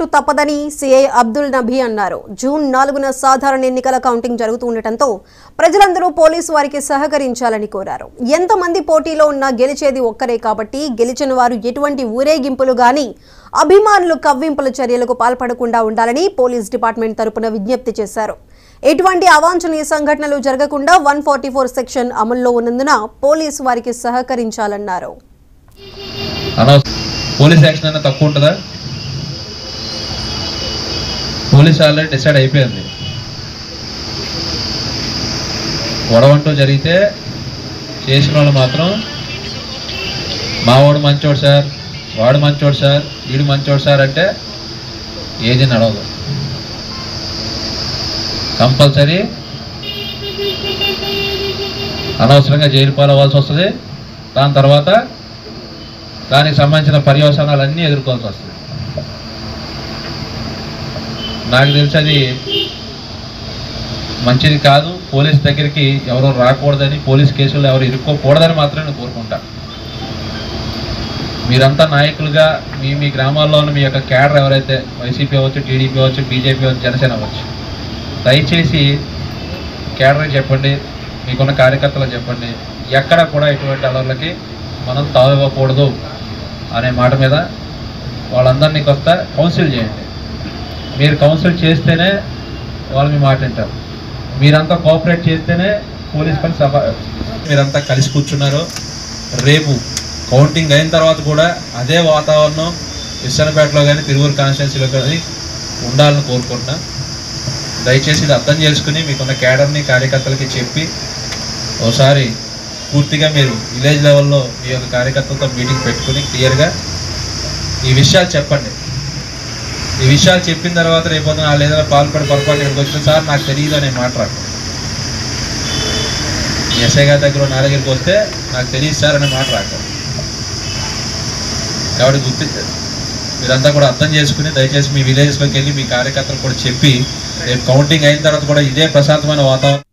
తప్పదని సిఐ అబ్దుల్ నబీ అన్నారు. జూన్ 4న సాధారణ ఎన్నికల కౌంటింగ్ జరుగుతుండటంతో ప్రజలందరూ పోలీసు వారికి సహకరించాలని కోరారు. ఎంతమంది పోటీలో ఉన్నా గెలిచేది ఒక్కరే కాబట్టి గెలిచిన వారు ఎటువంటి ఊరేగింపులు గాని అభిమానులు కవ్వింపుల చర్యలకు పాల్పడకుండా ఉండాలని పోలీస్ డిపార్ట్మెంట్ తరపున విజ్ఞప్తి చేశారు. ఎటువంటి అవాంఛనీయ సంఘటనలు జరగకుండా 144 సెక్షన్ అమల్లో ఉన్నందున పోలీసు వారికి సహకరించాలన్నారు. పోలీస్ ఆల్రెడీ డిసైడ్ అయిపోయింది. గొడవంటూ జరిగితే చేసిన వాళ్ళు మాత్రం మావాడు మంచోడు సార్, వాడు మంచోడు సార్, వీడు మంచోడు సార్ అంటే ఏది నడవదు. కంపల్సరీ అనవసరంగా జైలు పాలవ్వాల్సి వస్తుంది. దాని తర్వాత దానికి సంబంధించిన పర్యవసానాలన్నీ ఎదుర్కోవాల్సి వస్తుంది. నాకు తెలిసి అది మంచిది కాదు. పోలీస్ దగ్గరికి ఎవరో రాకూడదని, పోలీస్ కేసులు ఎవరు ఇరుక్కోకూడదని మాత్రం నేను కోరుకుంటా. మీరంతా నాయకులుగా మీ గ్రామాల్లో ఉన్న మీ యొక్క క్యాడర్ ఎవరైతే వైసీపీ అవ్వచ్చు, టీడీపీ అవ్వచ్చు, బీజేపీ అవ్వచ్చు, జనసేన అవ్వచ్చు, దయచేసి క్యాడర్కి చెప్పండి, మీకున్న కార్యకర్తలకు చెప్పండి, ఎక్కడ కూడా ఇటువంటి అలర్లకి మనం తావివ్వకూడదు అనే మాట మీద వాళ్ళందరినీ కొత్త కౌన్సిల్ చేయండి. మీరు కౌన్సిల్ చేస్తేనే వాళ్ళు మీ మాట వింటారు. మీరంతా కోఆపరేట్ చేస్తేనే పోలీస్ పని మీరంతా కలిసి కూర్చున్నారు. రేపు కౌంటింగ్ అయిన తర్వాత కూడా అదే వాతావరణం విశ్వనపేటలో కానీ తిరువూరు కాన్స్టిట్యున్సీలో కానీ ఉండాలని కోరుకుంటున్నా. దయచేసి ఇది అర్థం చేసుకుని మీకున్న క్యాడర్ని కార్యకర్తలకి చెప్పి ఒకసారి పూర్తిగా మీరు విలేజ్ లెవెల్లో మీ యొక్క కార్యకర్తలతో మీటింగ్ పెట్టుకుని క్లియర్గా ఈ విషయాలు చెప్పండి. ఈ విషయాలు చెప్పిన తర్వాత రేపొద్దున వాళ్ళు ఏదైనా పాల్పడి పొరపాటు ఇక్కడికి వచ్చిన సార్ నాకు తెలియదు అనే మాట్లాడు. ఎస్ఐ గారి దగ్గర నా దగ్గరికి వస్తే నాకు తెలియదు సార్ అనే మాట రాక. కాబట్టి గుర్తించారు. మీరంతా కూడా అర్థం చేసుకుని దయచేసి మీ విలేజెస్లోకి వెళ్ళి మీ కార్యకర్తలు కూడా చెప్పి రేపు కౌంటింగ్ అయిన తర్వాత కూడా ఇదే ప్రశాంతమైన వాతావరణం